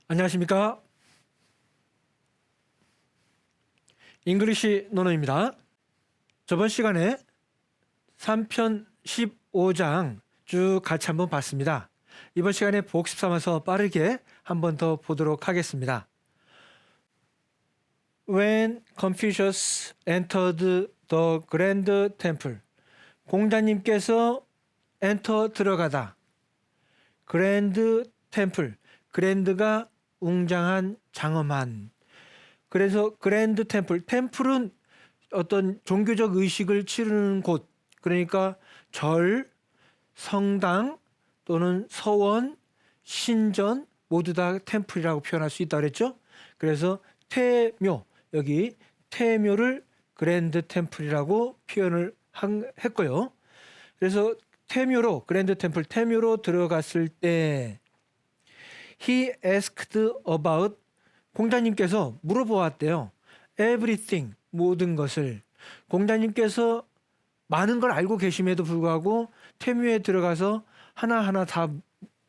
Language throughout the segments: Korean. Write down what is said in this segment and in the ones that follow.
안녕하십니까? 잉글리시 노노입니다. 저번 시간에 3편 15장 쭉 같이 한번 봤습니다. 이번 시간에 복습 삼아서 빠르게 한번 더 보도록 하겠습니다. When Confucius entered the Grand Temple, 공자님께서 enter 들어가다. Grand Temple, 그랜드가 웅장한 장엄한. 그래서 그랜드 템플, 템플은 어떤 종교적 의식을 치르는 곳, 그러니까 절, 성당 또는 서원, 신전 모두 다 템플이라고 표현할 수 있다고 그랬죠. 그래서 태묘, 여기 태묘를 그랜드 템플이라고 표현을 했고요. 그래서 태묘로, 그랜드 템플 태묘로 들어갔을 때 He asked about, 공자님께서 물어보았대요. Everything, 모든 것을. 공자님께서 많은 걸 알고 계심에도 불구하고 태묘에 들어가서 하나하나 다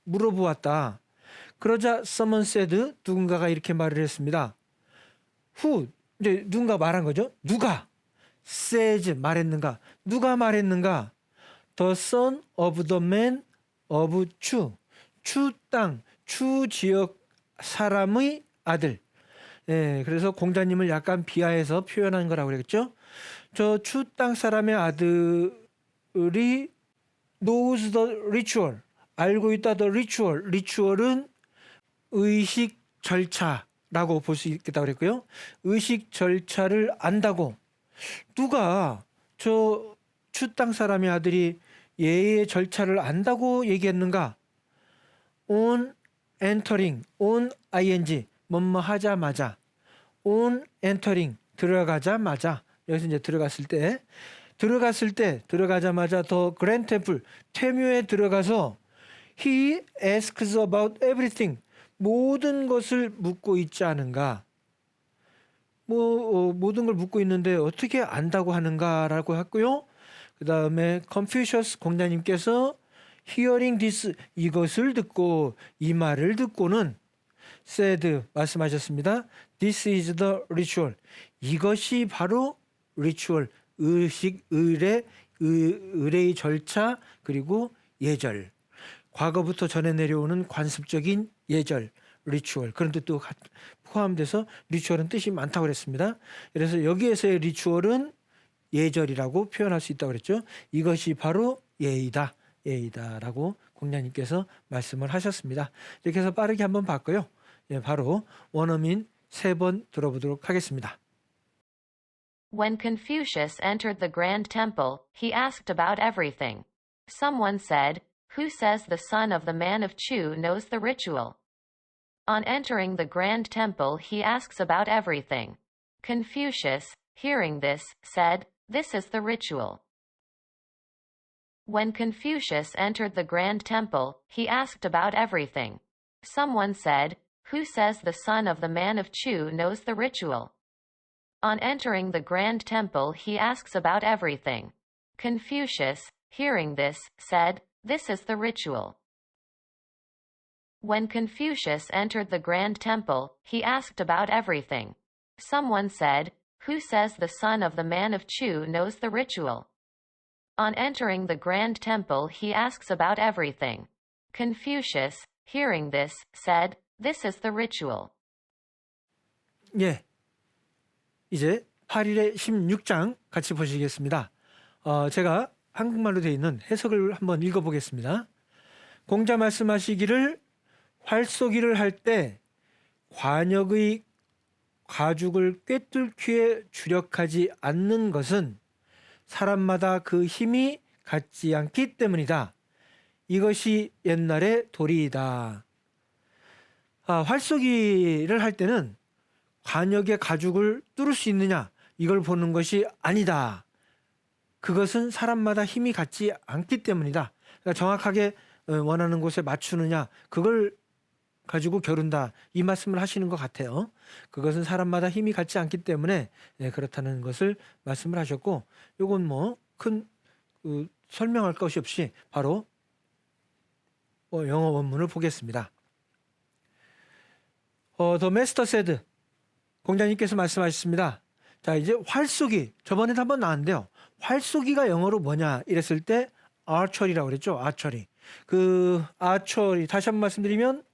물어보았다. 그러자 someone said, 누군가가 이렇게 말을 했습니다. Who, 이제 누군가 말한 거죠. 누가? says, 말했는가? 누가 말했는가? The son of the man of Chu, 추 땅, 추 지역 사람의 아들. 예, 그래서 공자님을 약간 비하해서 표현한 거라고 그랬죠. 저 추 땅 사람의 아들이 knows the ritual, 알고 있다. the ritual, 리추얼은 의식 절차라고 볼 수 있겠다고 그랬고요. 의식 절차를 안다고. 누가 저 추 땅 사람의 아들이 예의 절차를 안다고 얘기했는가? on entering, on ing, 뭐뭐 하자마자, on entering, 들어가자마자. 여기서 이제 들어가자마자 더 그랜드 템플, 태묘에 들어가서 he asks about everything, 모든 것을 묻고 있지 않은가? 모든 걸 묻고 있는데 어떻게 안다고 하는가라고 했고요. 그 다음에 Confucius, 공자님께서 hearing this, 이것을 듣고, 이 말을 듣고는 said, 말씀하셨습니다. This is the ritual, 이것이 바로 ritual, 의식, 의례의 절차, 그리고 예절, 과거부터 전해 내려오는 관습적인 예절, ritual, 그런 뜻도 포함돼서 리추얼은 뜻이 많다고 그랬습니다. 그래서 여기에서의 리추얼은 예절이라고 표현할 수 있다고 그랬죠. 이것이 바로 예의다라고 공자님께서 말씀을 하셨습니다. 이렇게 해서 빠르게 한번 봤고요. 예, 바로 원어민 3번 들어보도록 하겠습니다. When Confucius entered the Grand Temple, he asked about everything. Someone said, "Who says the son of the man of Chu knows the ritual?" On entering the Grand Temple, he asks about everything. Confucius, hearing this, said, "This is the ritual." When Confucius entered the Grand Temple, he asked about everything. Someone said, "Who says the son of the man of Chu knows the ritual?" On entering the Grand Temple, he asks about everything. Confucius, hearing this, said, "This is the ritual." When Confucius entered the Grand Temple, he asked about everything. Someone said, "Who says the son of the man of Chu knows the ritual?" On entering the Grand Temple, he asks about everything. Confucius, hearing this, said, "This is the ritual." 예, 이제 8일의 16장 같이 보시겠습니다. 제가 한국말로 되어 있는 해석을 한번 읽어보겠습니다. 공자 말씀하시기를, 활쏘기를 할 때 관역의 가죽을 꿰뚫기에 주력하지 않는 것은 사람마다 그 힘이 같지 않기 때문이다. 이것이 옛날의 도리이다. 활쏘기를 할 때는 관역의 가죽을 뚫을 수 있느냐, 이걸 보는 것이 아니다. 그것은 사람마다 힘이 같지 않기 때문이다. 그러니까 정확하게 원하는 곳에 맞추느냐, 그걸 가지고 겨룬다, 이 말씀을 하시는 것 같아요. 그것은 사람마다 힘이 같지 않기 때문에 그렇다는 것을 말씀을 하셨고, 이건 뭐 큰 설명할 것이 없이 바로 영어 원문을 보겠습니다. The master said. 공자님께서 말씀하셨습니다. 자, 이제 활쏘기. 저번에도 한번 나왔는데요. 활쏘기가 영어로 뭐냐 이랬을 때 archery라고 그랬죠. archery. 그 archery 다시 한번 말씀드리면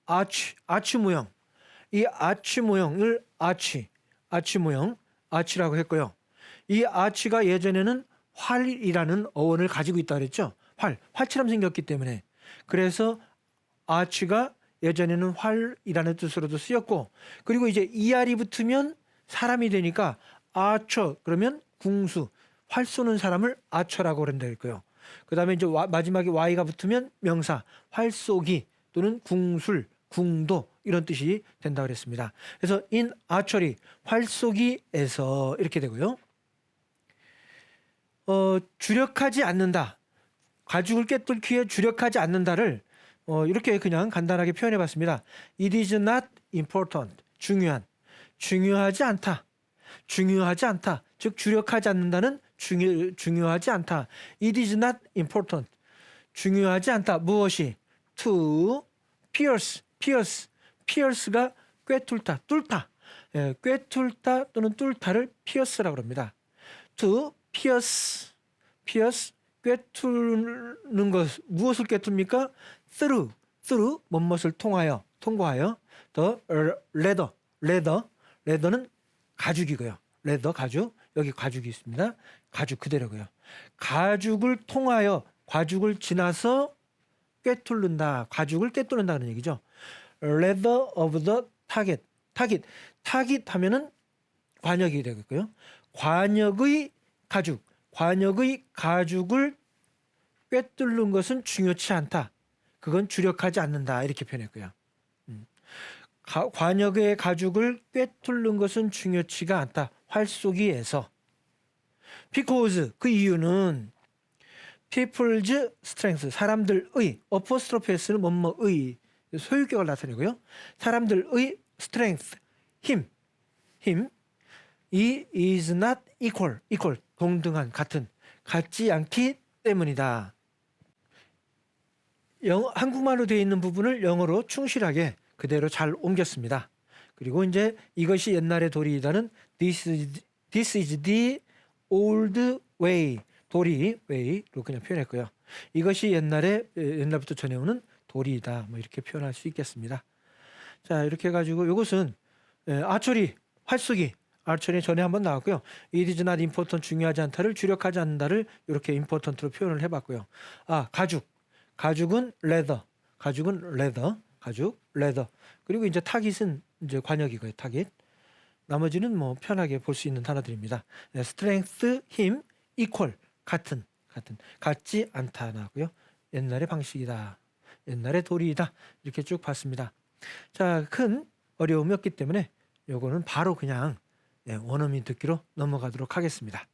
아치 모형. 이 아치 모형을 아치 모형, 아치라고 했고요. 이 아치가 예전에는 활이라는 어원을 가지고 있다 그랬죠. 활처럼 생겼기 때문에. 그래서 아치가 예전에는 활이라는 뜻으로도 쓰였고, 그리고 이제 ER이 붙으면 사람이 되니까 아처 그러면 궁수, 활 쏘는 사람을 아처라고 그런다 했고요. 그 다음에 이제 마지막에 Y가 붙으면 명사, 활 쏘기 또는 궁술, 궁도 이런 뜻이 된다 그랬습니다. 그래서 in archery, 활 쏘기에서 이렇게 되고요. 주력하지 않는다. 가죽을 꿰뚫기에 주력하지 않는다를 이렇게 그냥 간단하게 표현해 봤습니다. It is not important. 중요하지 않다. 즉 주력하지 않는다는 중요하지 않다. It is not important. 중요하지 않다. 무엇이? To pierce가 꿰뚫다, 뚫다. 꿰뚫다 또는 뚫다를 pierce라고 합니다. To pierce, 꿰뚫는 것, 무엇을 꿰뚫습니까? through, 무엇을 통과하여. The leather는 가죽이고요. leather, 가죽. 여기 가죽이 있습니다. 가죽 그대로고요. 가죽을 통하여, 가죽을 지나서 꿰뚫는다. 가죽을 꿰뚫는다는 얘기죠. leather of the target 하면은 관역이 되겠고요. 관역의 가죽을 꿰뚫는 것은 중요치 않다. 그건 주력하지 않는다. 이렇게 표현했고요. 관역의 가죽을 꿰뚫는 것은 중요치가 않다. 활쏘기에서. because 그 이유는 people's strength, 사람들의, apostrophe s는 뭐뭐의 소유격을 나타내고요. 사람들의 strength, 힘 이 is not equal, 동등한, 같지 않기 때문이다. 한국말로 되어 있는 부분을 영어로 충실하게 그대로 잘 옮겼습니다. 그리고 이제 이것이 옛날의 도리이다는 this is the old way, way로 그냥 표현했고요. 이것이 옛날부터 전해오는 도리이다. 뭐 이렇게 표현할 수 있겠습니다. 자, 이렇게 해가지고 이것은 아처리, 활쏘기, 아처리 전에 한번 나왔고요. It is not important, 중요하지 않다를 주력하지 않는다를 이렇게 important로 표현을 해봤고요. 가죽은 leather, leather. 그리고 이제 타깃은 이제 관역이고요. 타깃. 나머지는 뭐 편하게 볼 수 있는 단어들입니다. strength, 힘, equal, 같지 않다 나고요. 옛날의 방식이다. 옛날의 도리이다. 이렇게 쭉 봤습니다. 자, 큰 어려움이 없기 때문에 요거는 바로 그냥 원어민 듣기로 넘어가도록 하겠습니다.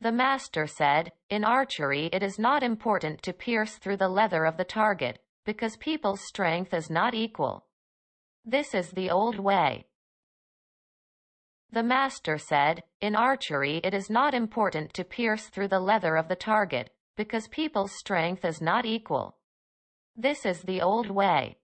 The master said, in archery it is not important to pierce through the leather of the target, because people's strength is not equal. This is the old way. The master said, in archery it is not important to pierce through the leather of the target, because people's strength is not equal. This is the old way.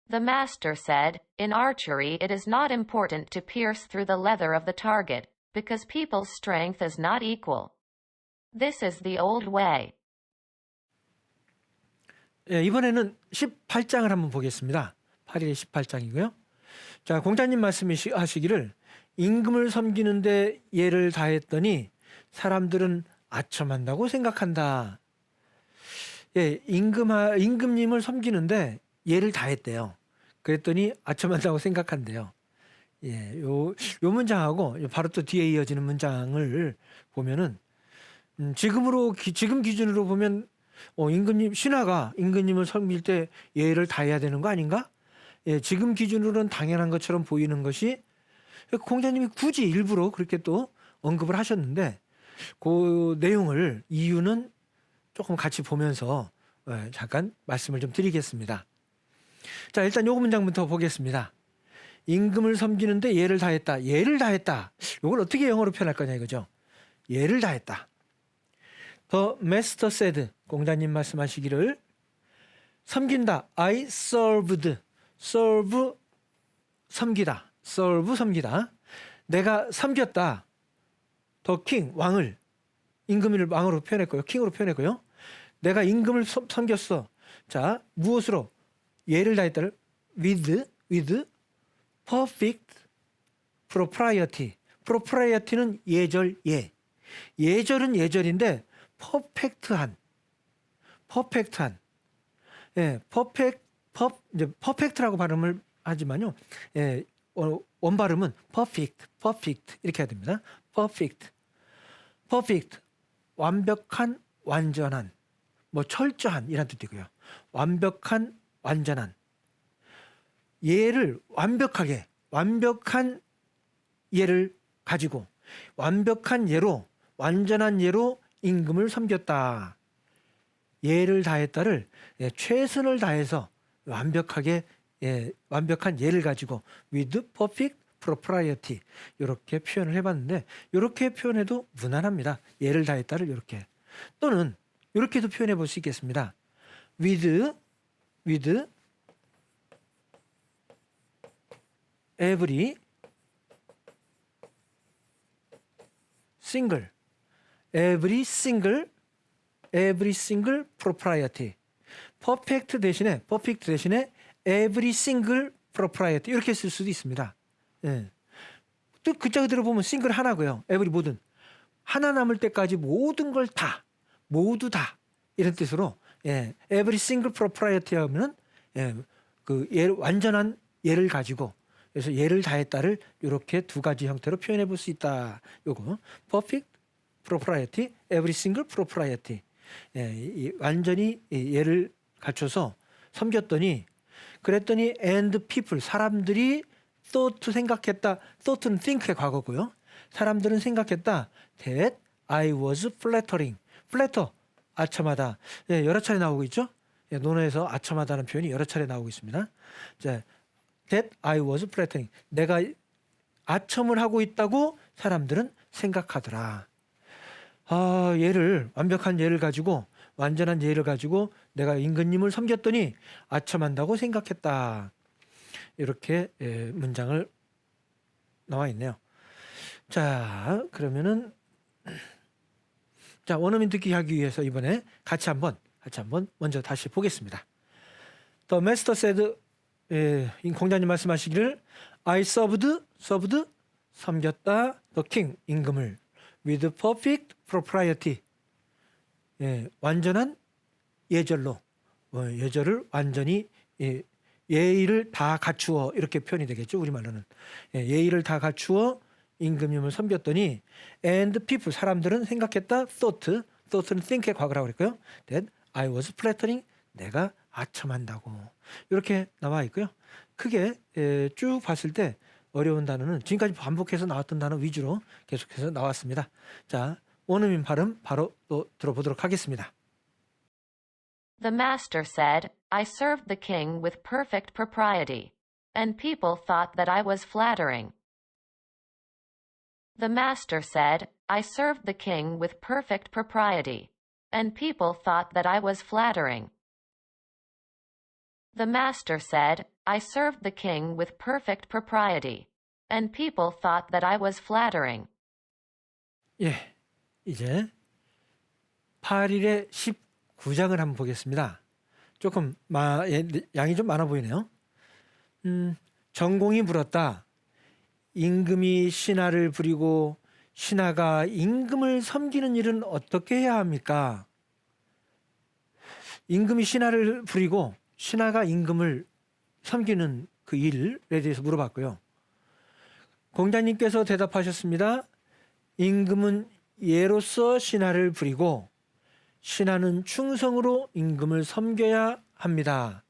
The master said, in archery it is not important to pierce through the leather of the target, because people's strength is not equal. This is the old way. 이번에는 18장을 한번 보겠습니다. 8일의 18장이고요. 자, 공자님 말씀하시기를 임금을 섬기는데 예를 다했더니 사람들은 아첨한다고 생각한다. 임금님을 섬기는데 예를 다했대요. 그랬더니 아첨한다고 생각한대요. 요 문장하고 바로 또 뒤에 이어지는 문장을 보면은 지금 기준으로 보면 신하가 임금님을 섬길 때 예를 다해야 되는 거 아닌가? 지금 기준으로는 당연한 것처럼 보이는 것이 공자님이 굳이 일부러 그렇게 또 언급을 하셨는데 그 내용을 이유는 조금 같이 보면서 잠깐 말씀을 좀 드리겠습니다. 자, 일단 요 문장부터 보겠습니다. 임금을 섬기는데 예를 다했다. 이걸 어떻게 영어로 표현할 거냐 이거죠. 예를 다했다. The master said, 공자님 말씀하시기를 섬긴다. I served. serve 섬기다. serve 섬기다. 내가 섬겼다. the king 왕을 임금을 왕으로 표현했고요. 킹으로 표현했고요. 내가 임금을 섬겼어. 자, 무엇으로? 예를 다했다를 with perfect propriety. propriety는 예절 예. 예절은 예절인데 퍼펙트한. 예, 이제 퍼펙트라고 발음을 하지만요. 예, 원 발음은 perfect 이렇게 해야 됩니다. perfect 완벽한, 완전한, 뭐 철저한 이란 뜻이고요. 완벽한, 완전한. 예를 완벽한 예를 가지고 완벽한 예로, 완전한 예로 임금을 섬겼다. 예를 다했다를 최선을 다해서 완벽하게 완벽한 예를 가지고 with perfect propriety 이렇게 표현을 해봤는데 이렇게 표현해도 무난합니다. 예를 다했다를 이렇게 또는 이렇게도 표현해 볼 수 있겠습니다. with every single propriety. perfect 대신에 every single propriety 이렇게 쓸 수도 있습니다. 예. 또 글자 그대로 보면 single 하나고요. every 모든 하나 남을 때까지 모든 걸 다 모두 다 이런 뜻으로 every single propriety 하면은 그 완전한 예를 가지고 그래서 예를 다했다를 이렇게 두 가지 형태로 표현해 볼 수 있다. 요거 perfect propriety, every single propriety. 완전히 예를 갖춰서 섬겼더니 그랬더니 and people 사람들이 thought 생각했다. thought는 think의 과거고요. 사람들은 생각했다. that I was flattering. flatter 아첨하다. 여러 차례 나오고 있죠. 논어에서 아첨하다는 표현이 여러 차례 나오고 있습니다. 자, that I was flattering. 내가 아첨을 하고 있다고 사람들은 생각하더라. 완벽한 예를 가지고 완전한 예를 가지고 내가 임금님을 섬겼더니 아첨한다고 생각했다. 이렇게 문장을 나와 있네요. 자, 그러면은 원어민 듣기 하기 위해서 이번에 같이 한번 먼저 다시 보겠습니다. The master said, 공자님 말씀하시기를 I served 섬겼다 the king 임금을 with perfect propriety 완전한 예절로 예절을 완전히 예의를 다 갖추어 이렇게 표현이 되겠죠. 우리말로는 예의를 다 갖추어 임금님을 섬겼더니 and people 사람들은 생각했다 thought는 think의 과거라고 그랬고요. that I was flattering 내가 아첨한다고 이렇게 나와 있고요. 크게 쭉 봤을 때 어려운 단어는 지금까지 반복해서 나왔던 단어 위주로 계속해서 나왔습니다. 자, 원어민 발음 바로 또 들어보도록 하겠습니다. The master said, I served the king with perfect propriety, and people thought that I was flattering. The master said, I served the king with perfect propriety, and people thought that I was flattering. The master said, I served the king with perfect propriety, and people thought that I was flattering. 이제 8일의 19장을 한번 보겠습니다. 조금 양이 좀 많아 보이네요. 전공이 물었다. 임금이 신하를 부리고 신하가 임금을 섬기는 일은 어떻게 해야 합니까? 임금이 신하를 부리고 신하가 임금을 섬기는 그 일에 대해서 물어봤고요. 공자님께서 대답하셨습니다. 임금은 예로서 신하를 부리고 신하는 충성으로 임금을 섬겨야 합니다.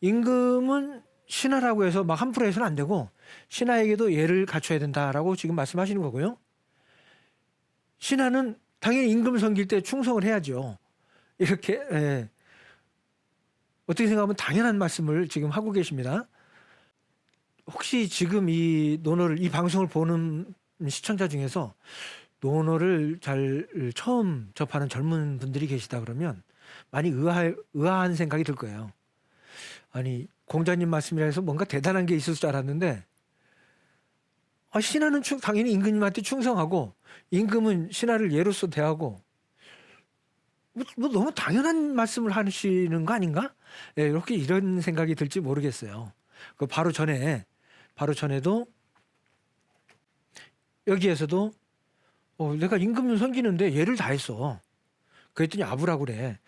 임금은 신하라고 해서 막 함부로 해서는 안 되고 신하에게도 예를 갖춰야 된다라고 지금 말씀하시는 거고요. 신하는 당연히 임금을 섬길 때 충성을 해야죠. 이렇게 어떻게 생각하면 당연한 말씀을 지금 하고 계십니다. 혹시 지금 이 방송을 보는 시청자 중에서 논어를 잘 처음 접하는 젊은 분들이 계시다 그러면 많이 의아한 생각이 들 거예요. 아니 공자님 말씀이라 해서 뭔가 대단한 게 있을 줄 알았는데 신하는 당연히 임금님한테 충성하고 임금은 신하를 예로서 대하고 뭐 너무 당연한 말씀을 하시는 거 아닌가? 예, 이렇게 이런 생각이 들지 모르겠어요. 그 바로 전에도 여기에서도 내가 임금을 섬기는데 예를 다했어. 그랬더니 아부라고 그래.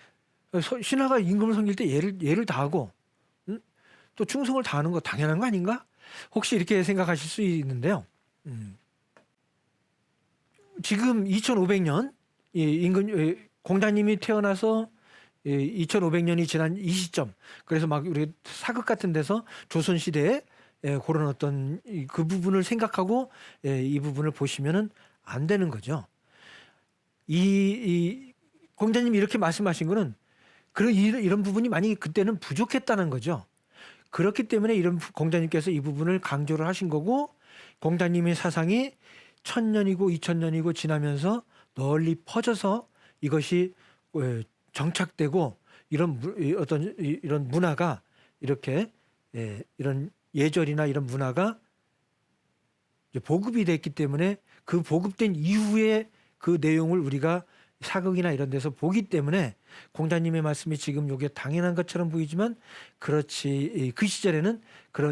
신하가 임금을 섬길 때 예를 다하고 또 충성을 다하는 거 당연한 거 아닌가? 혹시 이렇게 생각하실 수 있는데요. 지금 2500년 공자님이 태어나서 2500년이 지난 이 시점, 그래서 막 우리 사극 같은 데서 조선 시대에 그런 어떤 그 부분을 생각하고 이 부분을 보시면은 안 되는 거죠. 이 공자님이 이렇게 말씀하신 거는 이런 부분이 많이 그때는 부족했다는 거죠. 그렇기 때문에 이런 공자님께서 이 부분을 강조를 하신 거고, 공자님의 사상이 1000년이고 2000년이고 지나면서 널리 퍼져서 이것이 정착되고 이런 문화가 이렇게 이런 예절이나 이런 문화가 보급이 됐기 때문에 그 보급된 이후에 그 내용을 우리가 사극이나 이런 데서 보기 때문에 공자님의 말씀이 지금 이게 당연한 것처럼 보이지만 그렇지, 그 시절에는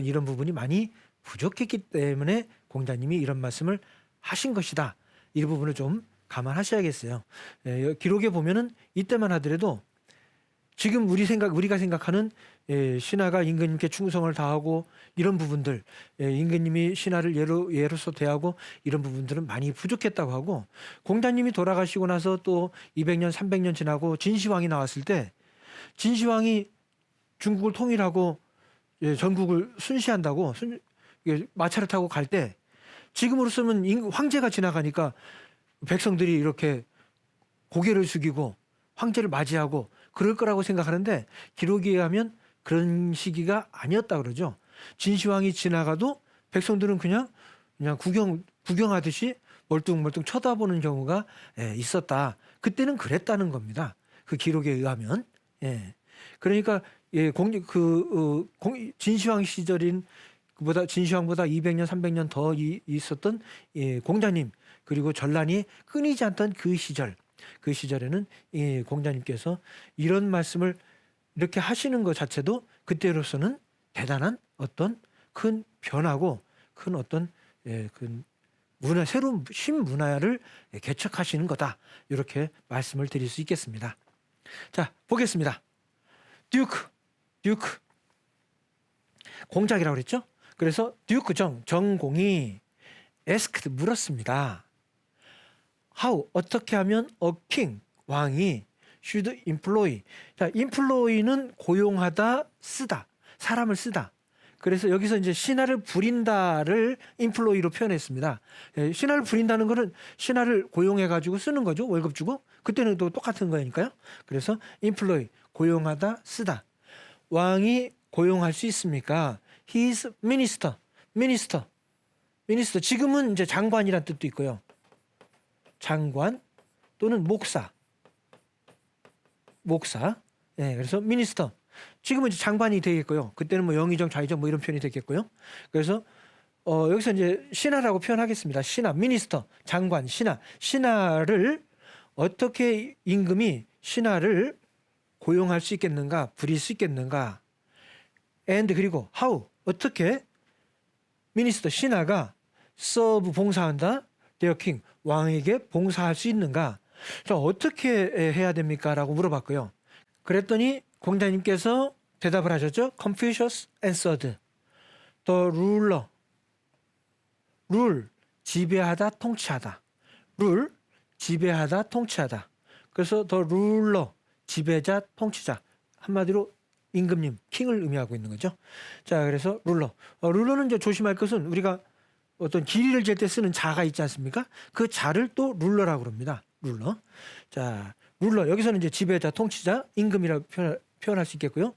이런 부분이 많이 부족했기 때문에 공자님이 이런 말씀을 하신 것이다. 이 부분을 좀 감안하셔야겠어요. 기록에 보면은 이때만 하더라도 지금 우리가 생각하는 신하가 임금님께 충성을 다하고 이런 부분들, 임금님이 신하를 예로서 대하고 이런 부분들은 많이 부족했다고 하고, 공자님이 돌아가시고 나서 또 200년, 300년 지나고 진시황이 나왔을 때 진시황이 중국을 통일하고 전국을 순시한다고 마차를 타고 갈 때 지금으로서는 황제가 지나가니까 백성들이 이렇게 고개를 숙이고 황제를 맞이하고 그럴 거라고 생각하는데 기록에 의하면 그런 시기가 아니었다 그러죠. 진시황이 지나가도 백성들은 그냥 구경하듯이 멀뚱멀뚱 쳐다보는 경우가 있었다. 그때는 그랬다는 겁니다. 그 기록에 의하면. 그러니까 진시황 시절인 진시황보다 200년, 300년 더 있었던 공자님, 그리고 전란이 끊이지 않던 그 시절에는 공자님께서 이런 말씀을 이렇게 하시는 것 자체도 그때로서는 대단한 어떤 큰 변화고 큰 어떤 그 새로운 신문화를 개척하시는 거다. 이렇게 말씀을 드릴 수 있겠습니다. 자, 보겠습니다. 듀크 공작이라고 그랬죠? 그래서 듀크 정공이 asked 물었습니다. How 어떻게 하면 a king 왕이 should employ. 자, employ는 고용하다, 쓰다, 사람을 쓰다. 그래서 여기서 이제 신하를 부린다를 employ로 표현했습니다. 신하를 부린다는 거는 신하를 고용해 가지고 쓰는 거죠. 월급 주고. 그때는 또 똑같은 거니까요. 그래서 employ 고용하다, 쓰다. 왕이 고용할 수 있습니까? He is minister. 지금은 이제 장관이란 뜻도 있고요. 장관 또는 목사. 그래서 미니스터. 지금은 이제 장관이 되겠고요. 그때는 뭐 영의정, 좌의정 뭐 이런 표현이 되겠고요. 그래서 여기서 이제 신하라고 표현하겠습니다. 신하, 미니스터, 장관, 신하를 어떻게 임금이 신하를 고용할 수 있겠는가, 부릴 수 있겠는가. and 그리고 how 어떻게 미니스터 신하가 serve 봉사한다. their king 왕에게 봉사할 수 있는가? 자, 어떻게 해야 됩니까? 라고 물어봤고요. 그랬더니 공자님께서 대답을 하셨죠. Confucius answered, the ruler, 지배하다, 통치하다. 지배하다, 통치하다. 그래서 the ruler, 지배자, 통치자. 한마디로 임금님, 킹을 의미하고 있는 거죠. 자, 그래서 룰러는 이제 조심할 것은 우리가 어떤 길이를 잴 때 쓰는 자가 있지 않습니까? 그 자를 또 룰러라고 그럽니다. 자, 여기서는 이제 지배자, 통치자, 임금이라고 표현할 수 있겠고요.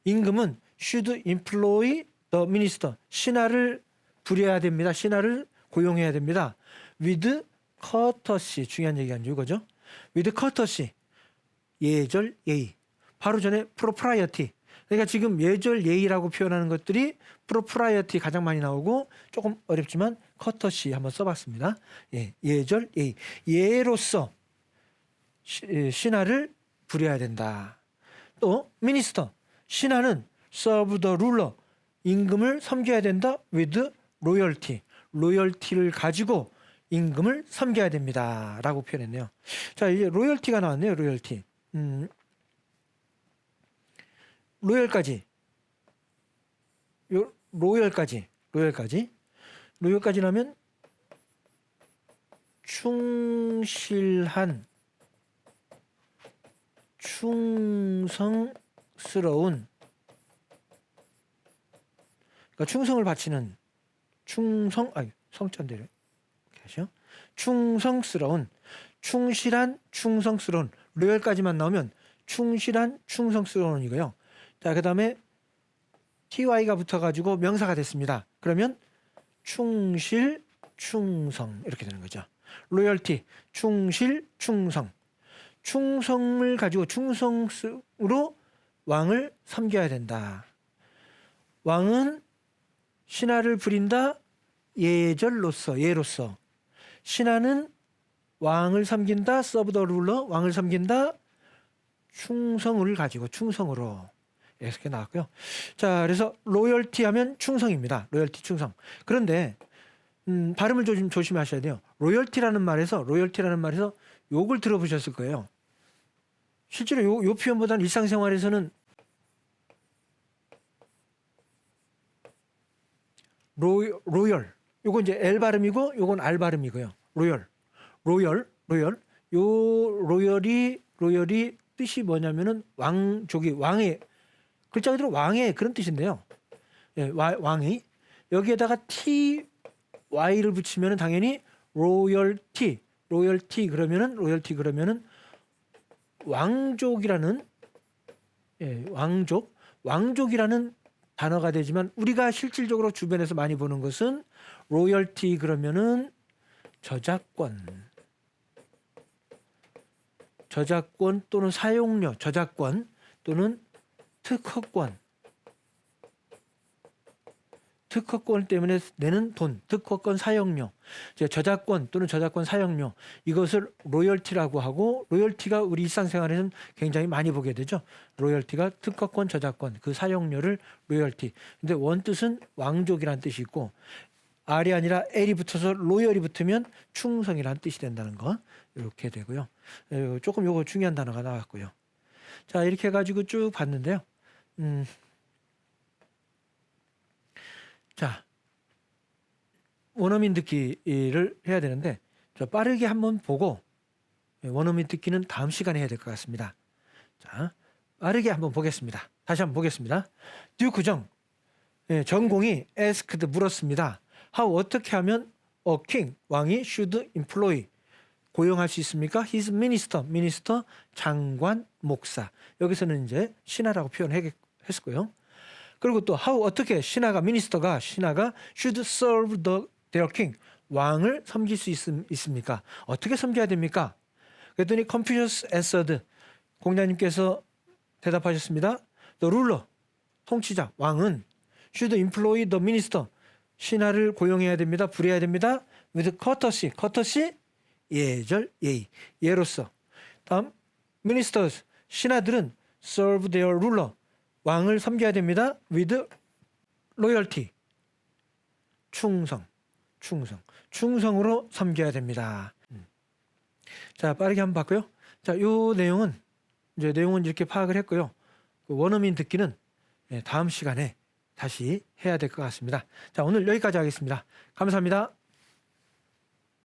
임금은 should employ the minister. 신하를 부려야 됩니다. 신하를 고용해야 됩니다. with courtesy. 중요한 얘기가 아니죠, 이거죠. with courtesy. 예절 예의. 바로 전에 propriety. 그러니까 지금 예절 예의라고 표현하는 것들이 propriety 가장 많이 나오고 조금 어렵지만 courtesy 한번 써봤습니다. 예, 예절 예의. 예로서 신하를 부려야 된다. 또 minister. 신하는 serve the ruler. 임금을 섬겨야 된다. with loyalty. 로열티를 가지고 임금을 섬겨야 됩니다. 라고 표현했네요. 자, 이제 로열티가 나왔네요. 로열티. 로열까지. 로열까지 나면 충실한, 충성스러운, 그러니까 충성을 바치는 성자인데요. 충성스러운, 충실한, 충성스러운. 로열까지만 나오면 충실한, 충성스러운 이고요. 자, 그 다음에 ty가 붙어가지고 명사가 됐습니다. 그러면 충실, 충성 이렇게 되는 거죠. 로열티, 충실, 충성. 충성을 가지고 충성으로 왕을 섬겨야 된다. 왕은 신하를 부린다. 예로서. 신하는 왕을 섬긴다. serve the ruler. 왕을 섬긴다. 충성을 가지고 충성으로. 이렇게 나왔고요. 자, 그래서 로열티 하면 충성입니다. 로열티 충성. 그런데 발음을 좀 조심하셔야 돼요. 로열티라는 말에서 욕을 들어보셨을 거예요. 실제로 요 표현보다는 일상생활에서는 로열. 요거 이제 L 발음이고 요건 R 발음이고요. 로열. 요 로열이 뜻이 뭐냐면은 왕의 글자 그대로 왕의 그런 뜻인데요. 예, 왕이 여기에다가 ty를 붙이면은 당연히 로열티 그러면은 왕족이라는 왕족이라는 단어가 되지만 우리가 실질적으로 주변에서 많이 보는 것은 로열티 그러면은 저작권 또는 사용료, 저작권 또는 특허권 때문에 내는 돈, 특허권 사용료, 저작권 또는 저작권 사용료, 이것을 로열티라고 하고, 로열티가 우리 일상생활에서는 굉장히 많이 보게 되죠. 로열티가 특허권, 저작권, 그 사용료를 로열티. 근데 원뜻은 왕족이라는 뜻이 있고, R이 아니라 L이 붙어서 로열이 붙으면 충성이라는 뜻이 된다는 거, 이렇게 되고요. 조금 요거 중요한 단어가 나왔고요. 자, 이렇게 해가지고 쭉 봤는데요. 자, 원어민 듣기를 해야 되는데 빠르게 한번 보고 원어민 듣기는 다음 시간에 해야 될 것 같습니다. 자, 빠르게 한번 보겠습니다. 다시 한번 보겠습니다. 듀크정, 전공이 asked 물었습니다. how 어떻게 하면 a king 왕이 should employ 고용할 수 있습니까? his minister 장관 목사. 여기서는 이제 신하라고 표현했고요. 그리고 또 how 어떻게 신하가 should serve their king 왕을 섬길 수 있습니까? 어떻게 섬겨야 됩니까? 그랬더니 Confucius answered 공자님께서 대답하셨습니다. The ruler 통치자 왕은 should employ the minister 신하를 고용해야 됩니다. 부려야 됩니다. with courtesy 예절 예의 예로서. 다음 ministers 신하들은 serve their ruler 왕을 섬겨야 됩니다. with loyalty 충성으로 섬겨야 됩니다. 자, 빠르게 한번 봤고요. 자, 요 내용은 이렇게 파악을 했고요. 그 원어민 듣기는 다음 시간에 다시 해야 될 것 같습니다. 자, 오늘 여기까지 하겠습니다. 감사합니다.